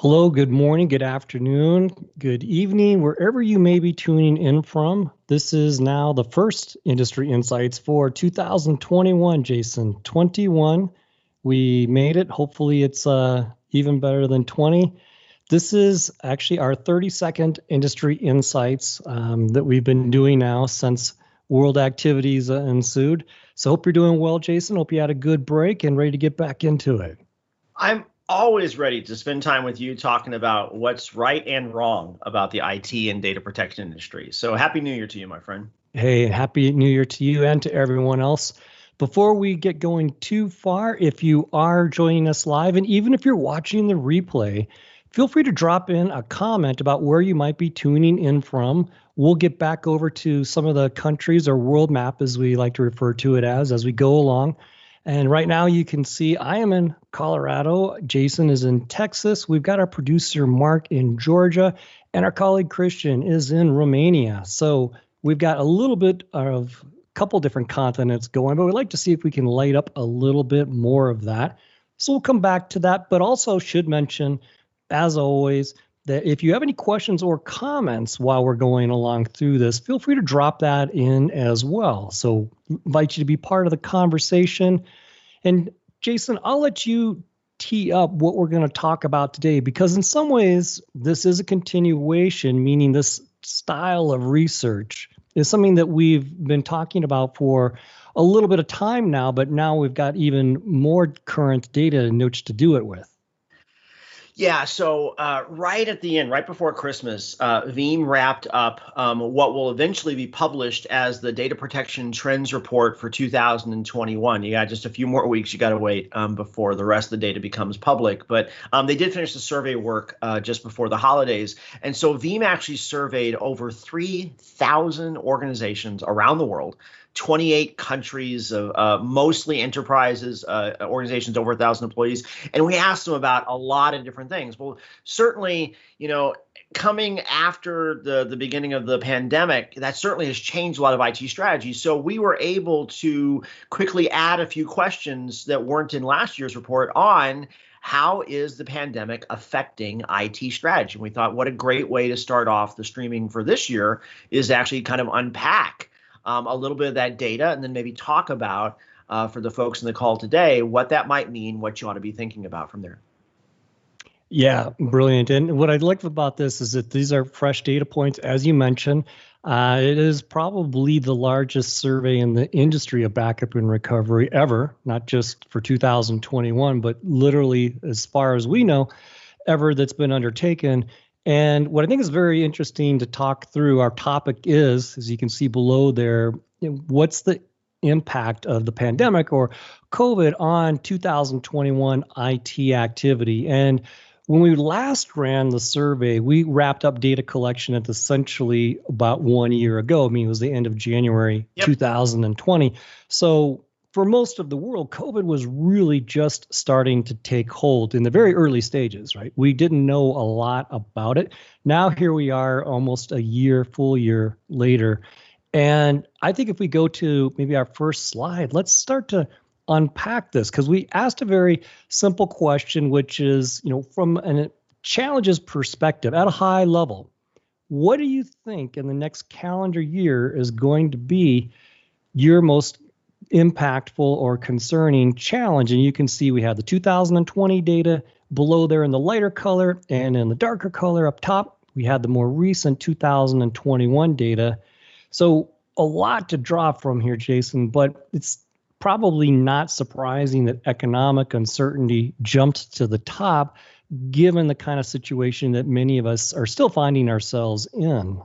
Hello, good morning, good afternoon, good evening, wherever you may be tuning in from. This is now the first Industry Insights for 2021, Jason. 21. We made it. Hopefully, it's even better than 20. This is actually our 32nd Industry Insights that we've been doing now since world activities ensued. So, hope you're doing well, Jason. Hope you had a good break and ready to get back into it. I'm always ready to spend time with you talking about what's right and wrong about the IT and data protection industry. So happy New Year to you, my friend. Hey, happy New Year to you and to everyone else. Before we get going too far, if you are joining us live, and even if you're watching the replay, feel free to drop in a comment about where you might be tuning in from. We'll get back over to some of the countries or world map, as we like to refer to it as we go along. And right now you can see I am in Colorado. Jason is in Texas. We've got our producer Mark in Georgia, and our colleague Christian is in Romania. So we've got a little bit of a couple different continents going, but we'd like to see if we can light up a little bit more of that. So we'll come back to that, but also should mention, as always, that if you have any questions or comments while we're going along through this, feel free to drop that in as well. So invite you to be part of the conversation. And Jason, I'll let you tee up what we're going to talk about today, because in some ways, this is a continuation, meaning this style of research is something that we've been talking about for a little bit of time now, but now we've got even more current data in which to do it with. Yeah, so right at the end, right before Christmas, Veeam wrapped up what will eventually be published as the Data Protection Trends Report for 2021. You got just a few more weeks. You got to wait before the rest of the data becomes public. But they did finish the survey work just before the holidays. And so Veeam actually surveyed over 3,000 organizations around the world. 28 countries, mostly enterprises, organizations over 1,000 employees. And we asked them about a lot of different things. Well, certainly, coming after the beginning of the pandemic, that certainly has changed a lot of IT strategies. So we were able to quickly add a few questions that weren't in last year's report on how is the pandemic affecting IT strategy. And we thought, what a great way to start off the streaming for this year is to actually kind of unpack a little bit of that data, and then maybe talk about, for the folks in the call today, what that might mean, what you ought to be thinking about from there. Yeah, brilliant. And what I like about this is that these are fresh data points, as you mentioned. It is probably the largest survey in the industry of backup and recovery ever, not just for 2021, but literally, as far as we know, ever that's been undertaken. And what I think is very interesting to talk through, our topic is, as you can see below there, what's the impact of the pandemic or COVID on 2021 IT activity? And when we last ran the survey, we wrapped up data collection at essentially about 1 year ago. I mean, it was the end of January 2020. So for most of the world, COVID was really just starting to take hold in the very early stages, right? We didn't know a lot about it. Now here we are almost a year, full year later. And I think if we go to maybe our first slide, let's start to unpack this, because we asked a very simple question, which is, from a challenges perspective at a high level, what do you think in the next calendar year is going to be your most impactful or concerning challenge? And you can see we have the 2020 data below there in the lighter color, and in the darker color up top, we had the more recent 2021 data. So a lot to draw from here, Jason, but it's probably not surprising that economic uncertainty jumped to the top, given the kind of situation that many of us are still finding ourselves in.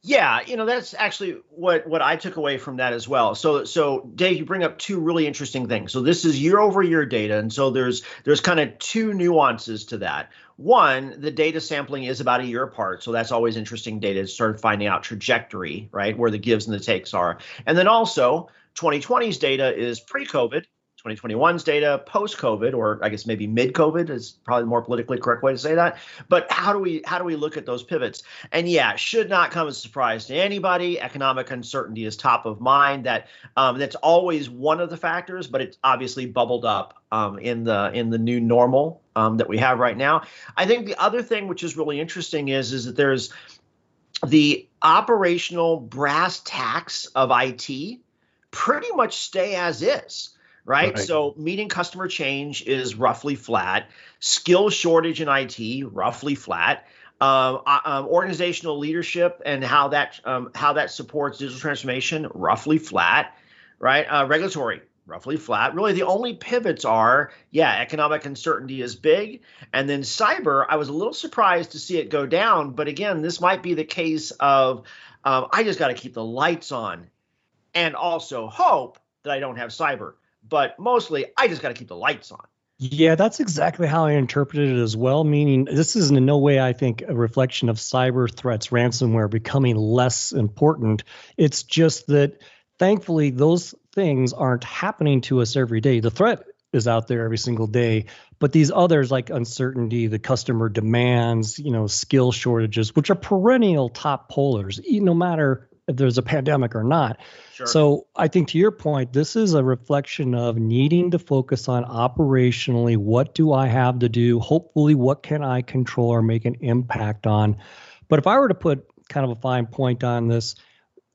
Yeah, that's actually what I took away from that as well. So Dave, you bring up two really interesting things. So this is year over year data. And so there's kind of two nuances to that. One, the data sampling is about a year apart. So that's always interesting data to start finding out trajectory, right, where the gives and the takes are. And then also 2020's data is pre-COVID. 2021's data post-COVID, or I guess maybe mid-COVID is probably the more politically correct way to say that. But how do we look at those pivots? And yeah, it should not come as a surprise to anybody. Economic uncertainty is top of mind. That's always one of the factors, but it's obviously bubbled up in the new normal that we have right now. I think the other thing which is really interesting is that there's the operational brass tacks of IT pretty much stay as is, right? So meeting customer change is roughly flat. Skill shortage in IT, roughly flat. Organizational leadership and how that supports digital transformation, roughly flat, right? Regulatory, roughly flat. Really, the only pivots are, economic uncertainty is big. And then cyber, I was a little surprised to see it go down. But again, this might be the case of I just got to keep the lights on and also hope that I don't have cyber. But mostly, I just got to keep the lights on. Yeah, that's exactly how I interpreted it as well, meaning this is in no way, I think, a reflection of cyber threats, ransomware becoming less important. It's just that, thankfully, those things aren't happening to us every day. The threat is out there every single day, but these others like uncertainty, the customer demands, skill shortages, which are perennial top pollers, no matter if there's a pandemic or not. Sure. So I think to your point, this is a reflection of needing to focus on operationally, what do I have to do? Hopefully, what can I control or make an impact on? But if I were to put kind of a fine point on this,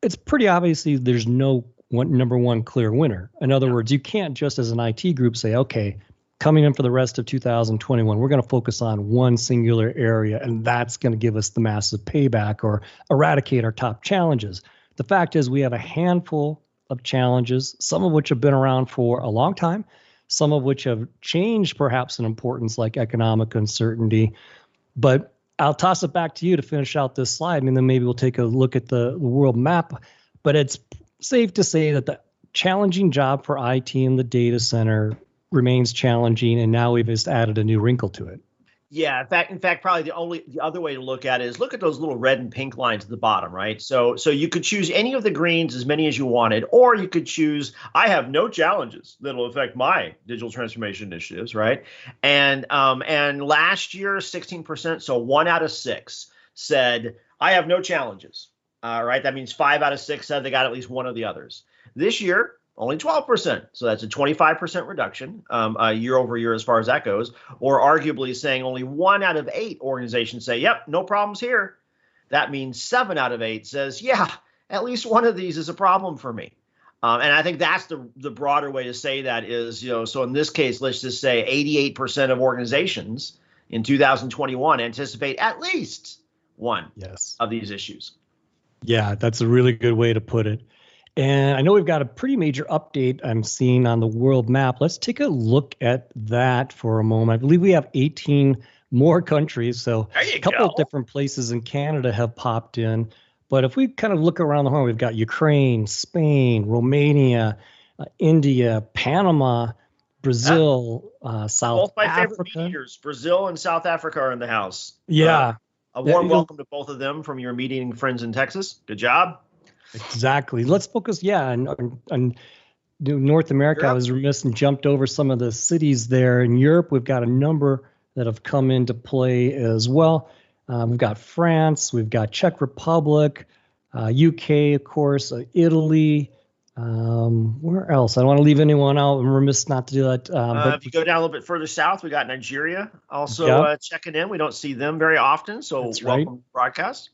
it's pretty obviously there's no number one clear winner. In other words, you can't just as an IT group say, okay, coming in for the rest of 2021, we're going to focus on one singular area, and that's going to give us the massive payback or eradicate our top challenges. The fact is we have a handful of challenges, some of which have been around for a long time, some of which have changed perhaps in importance, like economic uncertainty. But I'll toss it back to you to finish out this slide, and then maybe we'll take a look at the world map. But it's safe to say that the challenging job for IT in the data center remains challenging, and now we've just added a new wrinkle to it. Yeah, in fact, probably the other way to look at it is look at those little red and pink lines at the bottom, right? So you could choose any of the greens, as many as you wanted, or you could choose, I have no challenges that'll affect my digital transformation initiatives, right? And last year, 16%, so 1 out of 6 said, I have no challenges. Right, that means 5 out of 6 said they got at least one of the others. This year, only 12%. So that's a 25% reduction year over year as far as that goes, or arguably saying only 1 out of 8 organizations say, yep, no problems here. That means 7 out of 8 says, yeah, at least one of these is a problem for me. And I think that's the broader way to say that is, so in this case, let's just say 88% of organizations in 2021 anticipate at least one of these issues. Yeah, that's a really good way to put it. And I know we've got a pretty major update I'm seeing on the world map. Let's take a look at that for a moment. I believe we have 18 more countries. So a couple of different places in Canada have popped in. But if we kind of look around the horn, we've got Ukraine, Spain, Romania, India, Panama, Brazil, South Africa. Both my favorite mediators, Brazil and South Africa, are in the house. Yeah. A warm welcome to both of them from your meeting friends in Texas. Good job. Exactly. Let's focus, on North America. Europe. I was remiss and jumped over some of the cities there. In Europe, we've got a number that have come into play as well. We've got France, we've got Czech Republic, UK, of course, Italy. Where else? I don't want to leave anyone out. I'm remiss not to do that. But if you go down a little bit further south, we got Nigeria also checking in. We don't see them very often, so that's welcome right. to broadcast.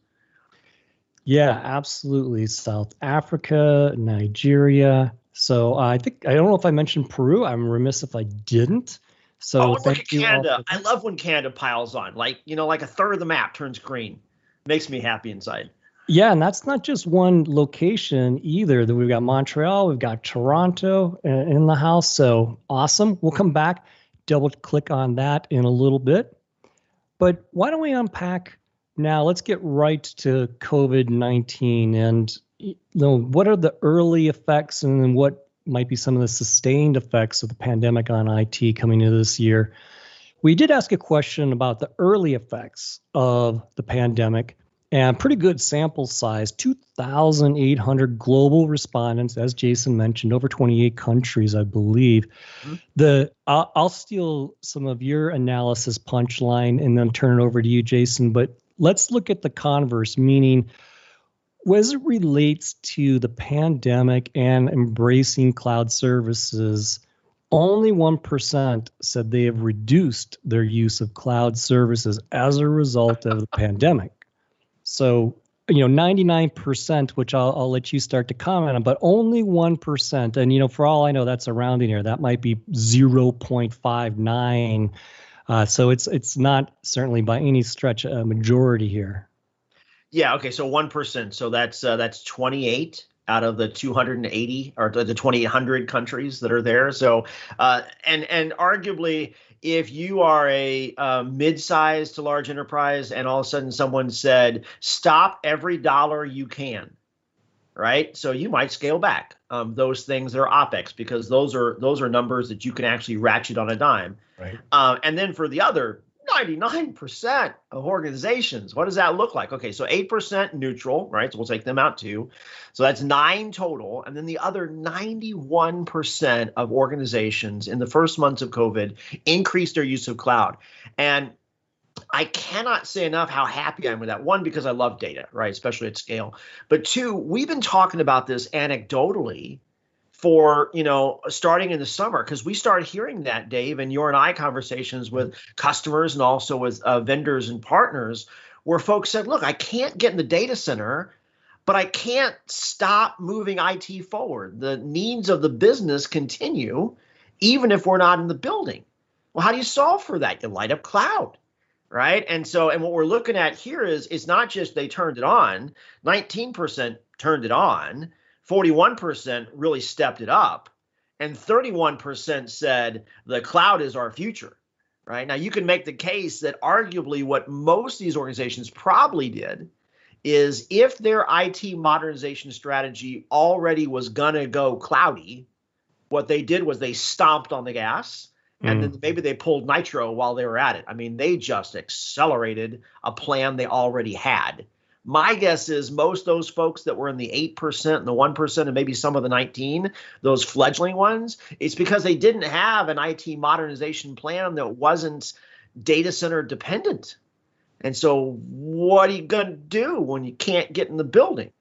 Yeah, absolutely. South Africa, Nigeria. So I don't know if I mentioned Peru. I'm remiss if I didn't. So look at Canada. I love when Canada piles on. Like a third of the map turns green. Makes me happy inside. Yeah, and that's not just one location either. We've got Montreal, we've got Toronto in the house. So awesome. We'll come back, double click on that in a little bit. But why don't we unpack now? Let's get right to COVID-19 and what are the early effects and then what might be some of the sustained effects of the pandemic on IT coming into this year. We did ask a question about the early effects of the pandemic. And pretty good sample size, 2,800 global respondents, as Jason mentioned, over 28 countries, I believe. I'll steal some of your analysis punchline and then turn it over to you, Jason. But let's look at the converse, meaning as it relates to the pandemic and embracing cloud services, only 1% said they have reduced their use of cloud services as a result of the pandemic. So, 99%, which I'll let you start to comment on, but only 1%. And, for all I know, that's a rounding error. That might be 0.59. So it's not certainly by any stretch a majority here. Yeah. Okay. So 1%. So that's 28 out of the 280 or the 2,800 countries that are there. So and arguably, if you are a mid-sized to large enterprise and all of a sudden someone said, stop every dollar you can, right? So you might scale back those things that are OpEx, because those are numbers that you can actually ratchet on a dime. Right. And then for the other 99% of organizations, what does that look like? Okay, so 8% neutral, right? So we'll take them out too. So that's 9 total. And then the other 91% of organizations in the first months of COVID increased their use of cloud. And I cannot say enough how happy I am with that. One, because I love data, right? Especially at scale. But two, we've been talking about this anecdotally for, starting in the summer, because we started hearing that, Dave, and your and I conversations with customers and also with vendors and partners, where folks said, look, I can't get in the data center, but I can't stop moving IT forward. The needs of the business continue, even if we're not in the building. Well, how do you solve for that? You light up cloud, right? And what we're looking at here is it's not just they turned it on, 19% turned it on, 41% really stepped it up, and 31% said the cloud is our future, right? Now, you can make the case that arguably what most of these organizations probably did is, if their IT modernization strategy already was going to go cloudy, what they did was they stomped on the gas, and then maybe they pulled nitro while they were at it. I mean, they just accelerated a plan they already had. My guess is most of those folks that were in the 8% and the 1% and maybe some of the 19, those fledgling ones, it's because they didn't have an IT modernization plan that wasn't data center dependent. And so what are you going to do when you can't get in the building,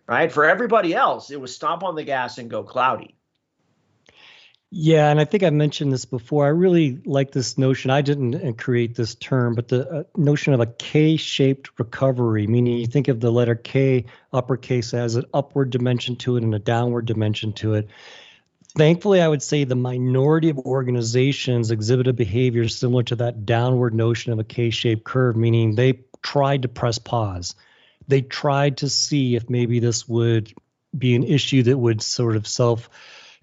right? For everybody else, it was stomp on the gas and go cloudy. Yeah, and I think I mentioned this before. I really like this notion. I didn't create this term, but the notion of a K-shaped recovery, meaning you think of the letter K, uppercase, as an upward dimension to it and a downward dimension to it. Thankfully, I would say the minority of organizations exhibited behavior similar to that downward notion of a K-shaped curve, meaning they tried to press pause. They tried to see if maybe this would be an issue that would sort of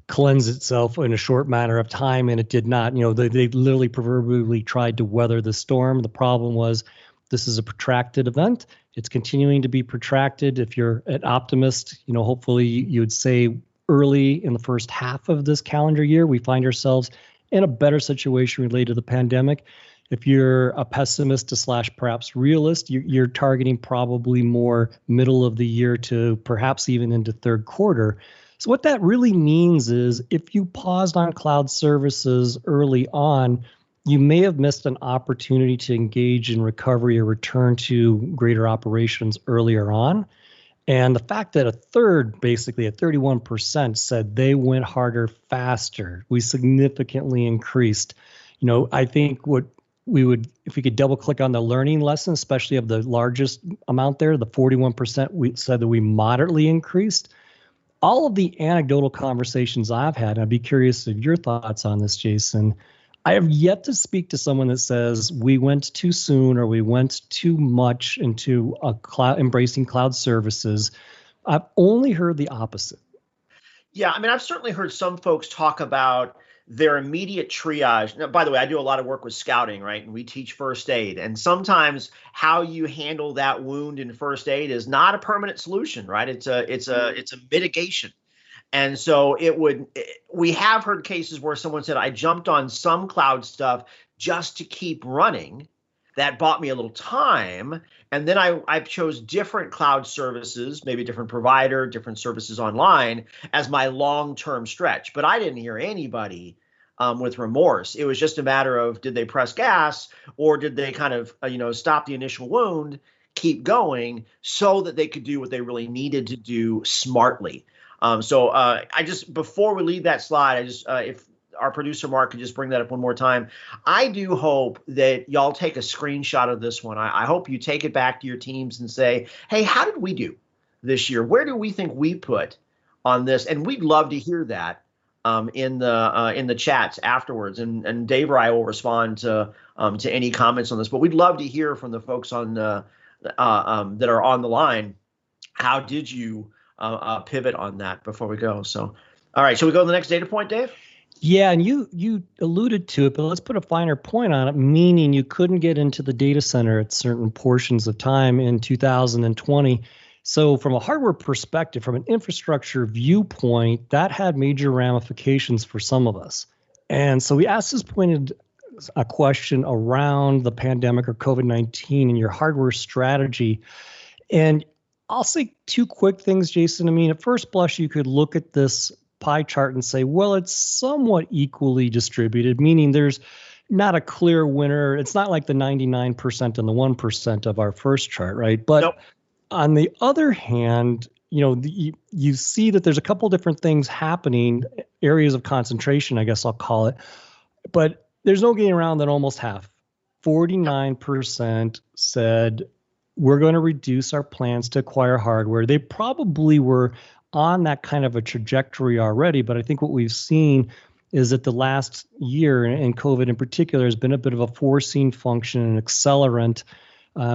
cleanse itself in a short matter of time, and it did not. They literally proverbially tried to weather the storm. The problem was, this is a protracted event. It's continuing to be protracted. If you're an optimist, hopefully you would say early in the first half of this calendar year, we find ourselves in a better situation related to the pandemic. If you're a pessimist / perhaps realist, you're targeting probably more middle of the year to perhaps even into third quarter. So what that really means is, if you paused on cloud services early on, you may have missed an opportunity to engage in recovery or return to greater operations earlier on. And the fact that a third, basically at 31%, said they went harder faster, we significantly increased. I think what we would, if we could double click on the learning lesson, especially of the largest amount there, the 41%, we said that we moderately increased. All of the anecdotal conversations I've had, and I'd be curious of your thoughts on this, Jason, I have yet to speak to someone that says we went too soon or we went too much into embracing cloud services. I've only heard the opposite. Yeah, I mean, I've certainly heard some folks talk about their immediate triage. Now, by the way, I do a lot of work with scouting, right? And we teach first aid. And sometimes how you handle that wound in first aid is not a permanent solution, right? It's a mitigation. And so we have heard cases where someone said, I jumped on some cloud stuff just to keep running. That bought me a little time. And then I chose different cloud services, maybe a different provider, different services online as my long-term stretch. But I didn't hear anybody with remorse. It was just a matter of, did they press gas, or did they kind of, stop the initial wound, keep going so that they could do what they really needed to do smartly. So I just, before we leave that slide, if our producer Mark could just bring that up one more time. I do hope that y'all take a screenshot of this one. I hope you take it back to your teams and say, hey, how did we do this year? Where do we think we put on this? And we'd love to hear that in the chats afterwards. And Dave or I will respond to any comments on this. But we'd love to hear from the folks on that are on the line. How did you pivot on that before we go? So, all right, shall we go to the next data point, Dave? Yeah, and you alluded to it, but let's put a finer point on it, meaning you couldn't get into the data center at certain portions of time in 2020. So from a hardware perspective, from an infrastructure viewpoint, that had major ramifications for some of us. And so we asked this pointed a question around the pandemic or COVID-19 and your hardware strategy. And I'll say two quick things, Jason. I mean, at first blush, you could look at this pie chart and say, well, it's somewhat equally distributed, meaning there's not a clear winner. It's not like the 99% and the 1% of our first chart, right? But nope. On the other hand, you see that there's a couple different things happening, areas of concentration, I guess I'll call it. But there's no getting around that almost half, 49% said we're going to reduce our plans to acquire hardware. They probably were on that kind of a trajectory already, but I think what we've seen is that the last year, and COVID in particular, has been a bit of a forcing function, an accelerant.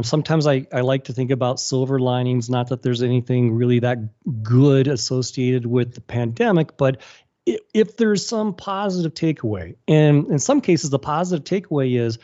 Sometimes I like to think about silver linings, not that there's anything really that good associated with the pandemic, but if there's some positive takeaway, and in some cases, the positive takeaway is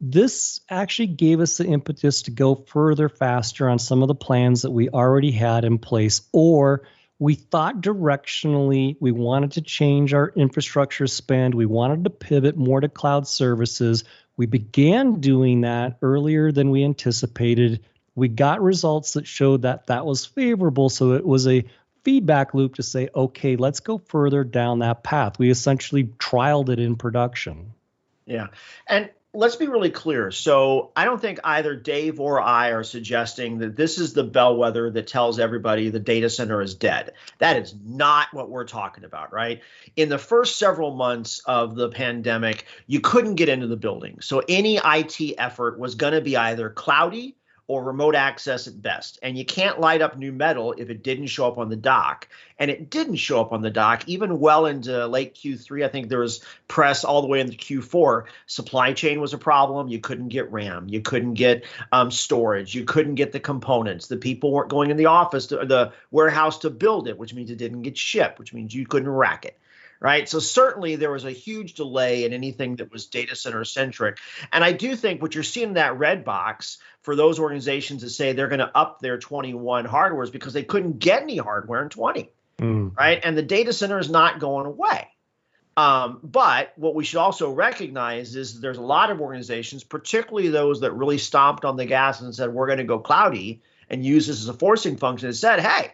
this actually gave us the impetus to go further, faster on some of the plans that we already had in place, or we thought directionally we wanted to change our infrastructure spend. We wanted to pivot more to cloud services. We began doing that earlier than we anticipated. We got results that showed that that was favorable. So it was a feedback loop to say, okay, let's go further down that path. We essentially trialed it in production. Yeah. And let's be really clear. So I don't think either Dave or I are suggesting that this is the bellwether that tells everybody the data center is dead. That is not what we're talking about, right? In the first several months of the pandemic, you couldn't get into the building. So any IT effort was going to be either cloudy or remote access at best. And you can't light up new metal if it didn't show up on the dock. And it didn't show up on the dock even well into late Q3. I think there was press all the way into Q4. Supply chain was a problem. You couldn't get RAM. You couldn't get storage. You couldn't get the components. The people weren't going in the office, to the warehouse to build it, which means it didn't get shipped, which means you couldn't rack it. Right. So certainly there was a huge delay in anything that was data center centric. And I do think what you're seeing in that red box for those organizations that say they're going to up their 21 hardware is because they couldn't get any hardware in 20. Right. And the data center is not going away. But what we should also recognize is there's a lot of organizations, particularly those that really stomped on the gas and said, we're going to go cloudy and use this as a forcing function, and said, hey,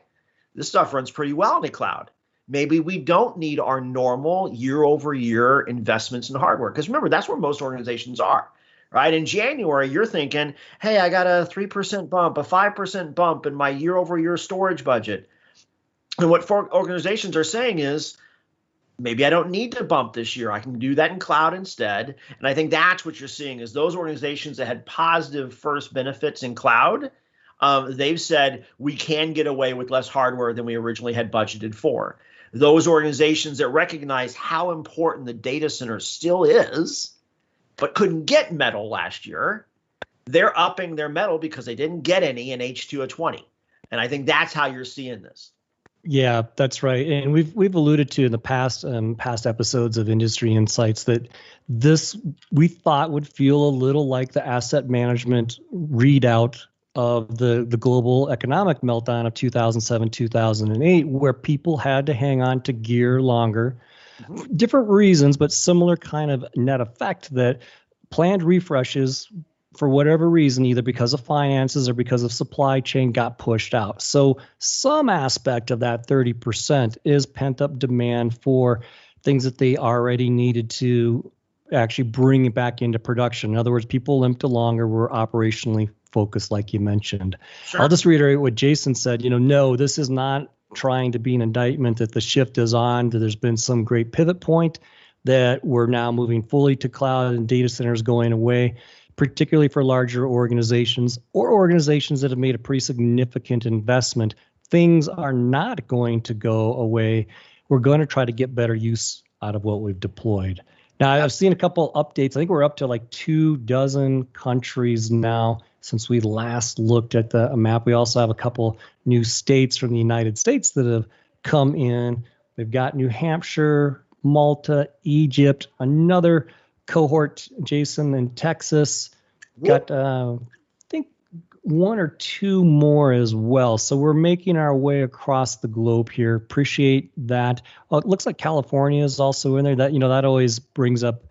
this stuff runs pretty well in the cloud. Maybe we don't need our normal year-over-year investments in hardware. Because remember, that's where most organizations are, right? In January, you're thinking, hey, I got a 3% bump, a 5% bump in my year-over-year storage budget. And what organizations are saying is, maybe I don't need to bump this year. I can do that in cloud instead. And I think that's what you're seeing is those organizations that had positive first benefits in cloud, they've said we can get away with less hardware than we originally had budgeted for. Those organizations that recognize how important the data center still is, but couldn't get metal last year, they're upping their metal because they didn't get any in H2 of 20. And I think that's how you're seeing this. Yeah, that's right. And we've alluded to in the past episodes of Industry Insights that this we thought would feel a little like the asset management readout of the global economic meltdown of 2007, 2008, where people had to hang on to gear longer. Different reasons, but similar kind of net effect that planned refreshes for whatever reason, either because of finances or because of supply chain, got pushed out. So some aspect of that 30% is pent up demand for things that they already needed to actually bring it back into production. In other words, people limped along or were operationally focused, like you mentioned. Sure. I'll just reiterate what Jason said. No, this is not trying to be an indictment that the shift is on, that there's been some great pivot point, that we're now moving fully to cloud and data centers going away, particularly for larger organizations or organizations that have made a pretty significant investment. Things are not going to go away. We're going to try to get better use out of what we've deployed. Now, I've seen a couple updates. I think we're up to like 24 countries now since we last looked at the map. We also have a couple new states from the United States that have come in. We've got New Hampshire, Malta, Egypt, another cohort, Jason, in Texas. Got, I think, one or two more as well. So we're making our way across the globe here. Appreciate that. Oh, it looks like California is also in there. That always brings up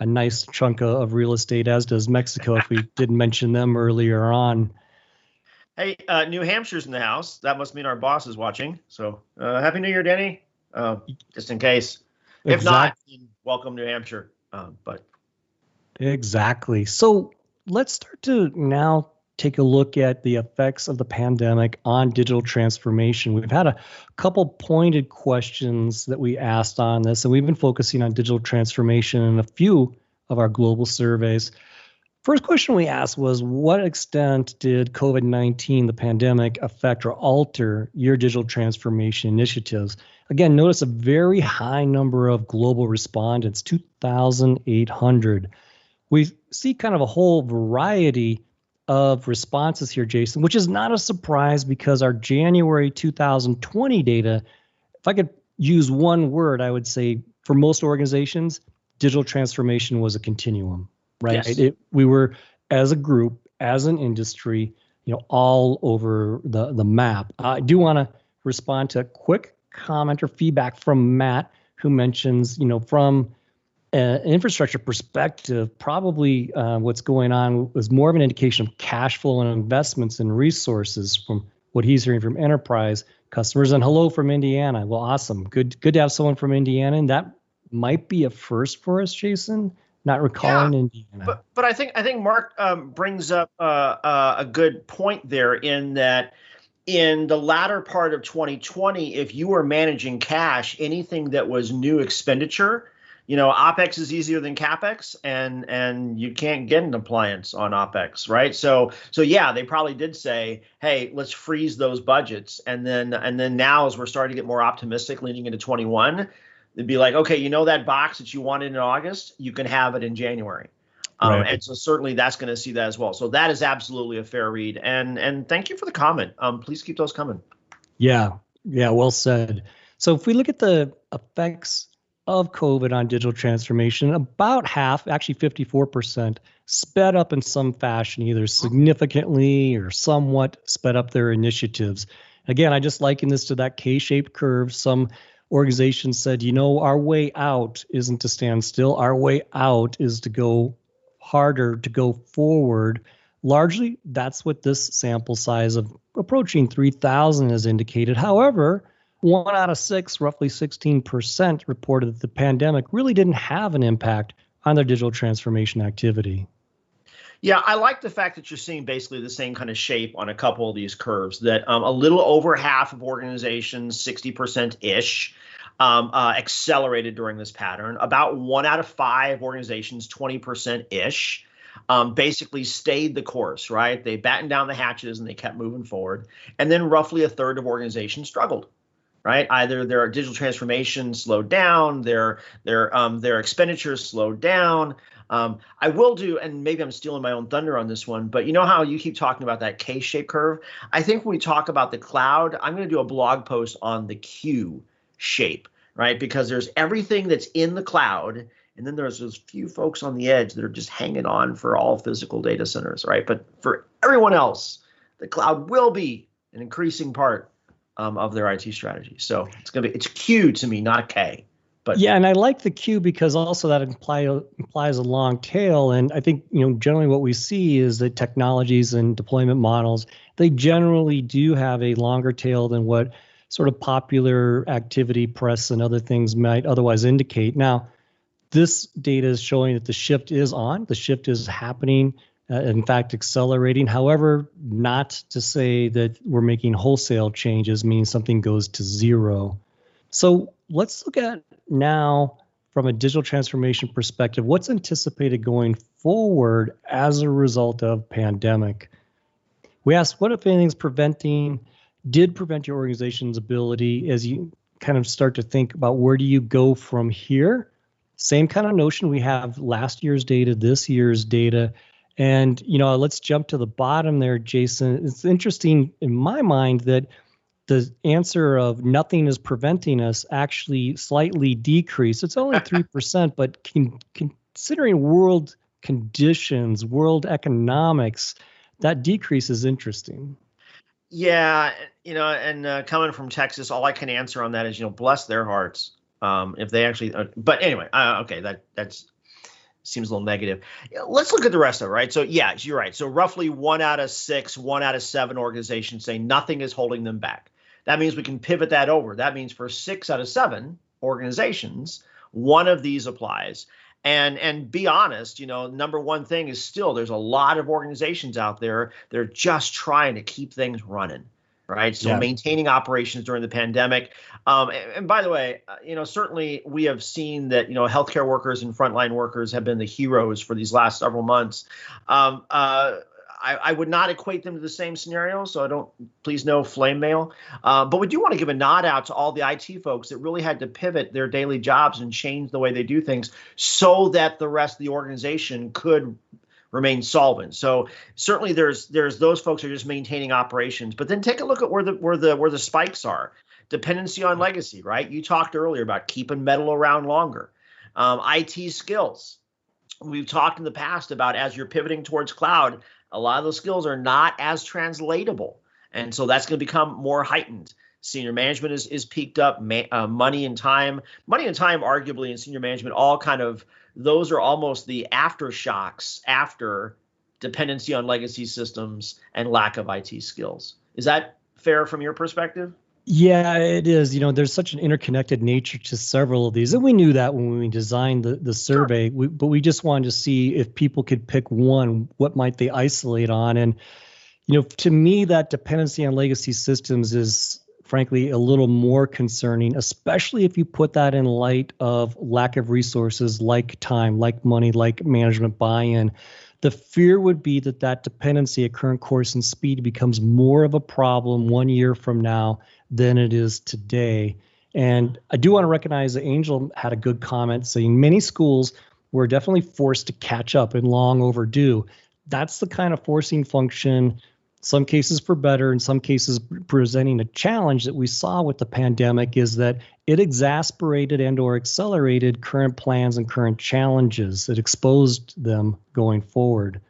a nice chunk of real estate, as does Mexico, if we didn't mention them earlier on. Hey, New Hampshire's in the house. That must mean our boss is watching. So Happy New Year, Denny. Just in case. If not, welcome New Hampshire. But exactly. So let's start to now take a look at the effects of the pandemic on digital transformation. We've had a couple pointed questions that we asked on this, and we've been focusing on digital transformation in a few of our global surveys. First question we asked was, what extent did COVID-19, the pandemic, affect or alter your digital transformation initiatives? Again, notice a very high number of global respondents, 2,800. We see kind of a whole variety of responses here, Jason, which is not a surprise because our January 2020 data, if I could use one word, I would say for most organizations, digital transformation was a continuum, right? Yes. We were, as a group, as an industry, all over the map. I do want to respond to a quick comment or feedback from Matt, who mentions, from an infrastructure perspective, probably what's going on was more of an indication of cash flow and investments and resources from what he's hearing from enterprise customers. And hello from Indiana. Well, awesome. Good to have someone from Indiana. And that might be a first for us, Jason. Not recalling Indiana. But I think Mark brings up a good point there, in that in the latter part of 2020, if you were managing cash, anything that was new expenditure, OpEx is easier than CapEx, and you can't get an appliance on OpEx, right? So yeah, they probably did say, hey, let's freeze those budgets, and then now, as we're starting to get more optimistic leading into 21, they'd be like, okay, that box that you wanted in August, you can have it in January. Right. And so certainly that's going to see that as well. So that is absolutely a fair read. And thank you for the comment. Please keep those coming. Yeah, well said. So if we look at the effects of COVID on digital transformation, about half, actually 54%, sped up in some fashion, either significantly or somewhat sped up their initiatives. Again, I just liken this to that K-shaped curve. Some organizations said, our way out isn't to stand still. Our way out is to go harder, to go forward. Largely, that's what this sample size of approaching 3,000 has indicated. However, 1 out of 6, roughly 16%, reported that the pandemic really didn't have an impact on their digital transformation activity. Yeah, I like the fact that you're seeing basically the same kind of shape on a couple of these curves, that a little over half of organizations, 60%-ish, accelerated during this pattern. About 1 out of 5 organizations, 20%-ish, basically stayed the course, right? They battened down the hatches and they kept moving forward. And then roughly a third of organizations struggled. Right, either their digital transformation slowed down, their expenditures slowed down. I will do, and maybe I'm stealing my own thunder on this one, but you know how you keep talking about that K-shaped curve? I think when we talk about the cloud, I'm going to do a blog post on the Q shape, right? Because there's everything that's in the cloud, and then there's those few folks on the edge that are just hanging on for all physical data centers, right? But for everyone else, the cloud will be an increasing part of their IT strategy. So it's Q to me, not a K. But yeah, and I like the Q because also that implies a long tail. And I think, generally what we see is that technologies and deployment models, they generally do have a longer tail than what sort of popular activity press and other things might otherwise indicate. Now, this data is showing that the shift is on, the shift is happening, in fact, accelerating. However, not to say that we're making wholesale changes, meaning something goes to zero. So let's look at now from a digital transformation perspective, what's anticipated going forward as a result of pandemic? We asked, what if anything's did prevent your organization's ability as you kind of start to think about where do you go from here? Same kind of notion. We have last year's data, this year's data. And, let's jump to the bottom there, Jason. It's interesting in my mind that the answer of nothing is preventing us actually slightly decreased. It's only 3%, but considering world conditions, world economics, that decrease is interesting. Yeah, and coming from Texas, all I can answer on that is, bless their hearts. If they actually, but anyway, okay, that's seems a little negative. Let's look at the rest of it, right? So yeah, you're right. So roughly 1 out of 6, 1 out of 7 organizations say nothing is holding them back. That means we can pivot that over. That means for 6 out of 7 organizations, one of these applies. And be honest, number one thing is still there's a lot of organizations out there. They're just trying to keep things running. Right. So maintaining operations during the pandemic. And by the way, certainly we have seen that, healthcare workers and frontline workers have been the heroes for these last several months. I would not equate them to the same scenario. So please no flame mail. But we do want to give a nod out to all the IT folks that really had to pivot their daily jobs and change the way they do things so that the rest of the organization could remain solvent. So certainly there's those folks who are just maintaining operations, but then take a look at where the spikes are. Dependency on legacy, right? You talked earlier about keeping metal around longer. IT skills. We've talked in the past about as you're pivoting towards cloud, a lot of those skills are not as translatable. And so that's going to become more heightened. Senior management is peaked up, money and time arguably in senior management, all kind of, those are almost the aftershocks after dependency on legacy systems and lack of IT skills. Is that fair from your perspective? Yeah, it is. There's such an interconnected nature to several of these. And we knew that when we designed the survey, sure. But we just wanted to see if people could pick one, what might they isolate on? And, to me, that dependency on legacy systems is frankly a little more concerning, especially if you put that in light of lack of resources like time, like money, like management buy-in. The fear would be that dependency at current course and speed becomes more of a problem 1 year from now than it is today. And I do want to recognize that Angel had a good comment saying many schools were definitely forced to catch up and long overdue. That's the kind of forcing function, some cases for better, in some cases presenting a challenge that we saw with the pandemic is that it exasperated and or accelerated current plans and current challenges. It exposed them going forward.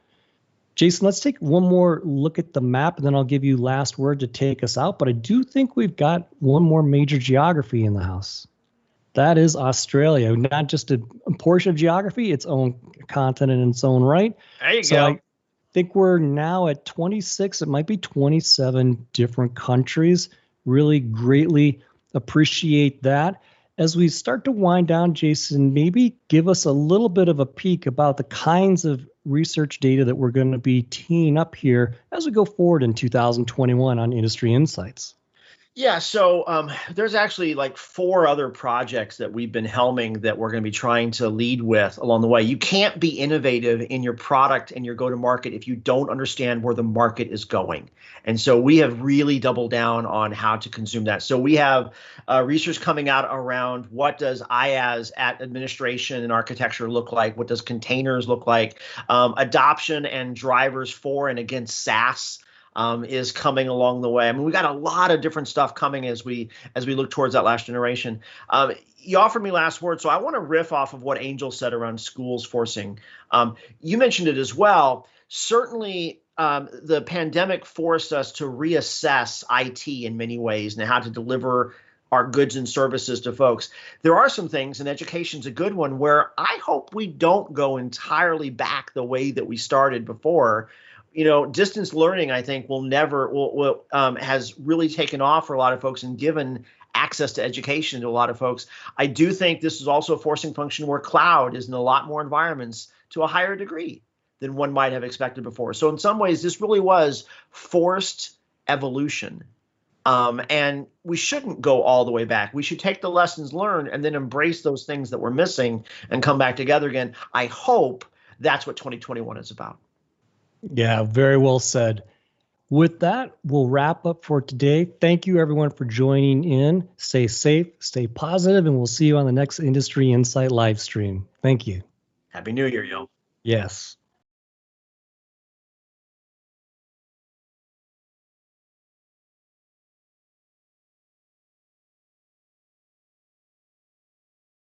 Jason, let's take one more look at the map, and then I'll give you last word to take us out. But I do think we've got one more major geography in the house. That is Australia, not just a portion of geography, its own continent in its own right. There you go. I think we're now at 26, it might be 27 different countries. Really greatly appreciate that. As we start to wind down, Jason, maybe give us a little bit of a peek about the kinds of research data that we're going to be teeing up here as we go forward in 2021 on Industry Insights. Yeah, so there's actually like 4 other projects that we've been helming that we're going to be trying to lead with along the way. You can't be innovative in your product and your go-to-market if you don't understand where the market is going. And so we have really doubled down on how to consume that. So we have research coming out around what does IaaS at administration and architecture look like? What does containers look like? Adoption and drivers for and against SaaS. Is coming along the way. I mean, we got a lot of different stuff coming as we look towards that last generation. You offered me last word, so I want to riff off of what Angel said around schools forcing. You mentioned it as well. Certainly, the pandemic forced us to reassess IT in many ways and how to deliver our goods and services to folks. There are some things, and education's a good one, where I hope we don't go entirely back the way that we started before. Distance learning, I think, has really taken off for a lot of folks and given access to education to a lot of folks. I do think this is also a forcing function where cloud is in a lot more environments to a higher degree than one might have expected before. So in some ways, this really was forced evolution. And we shouldn't go all the way back. We should take the lessons learned and then embrace those things that we're missing and come back together again. I hope that's what 2021 is about. Yeah, very well said. With that, we'll wrap up for today. Thank you, everyone, for joining in. Stay safe, stay positive, and we'll see you on the next Industry Insight live stream. Thank you. Happy New Year, yo. Yes.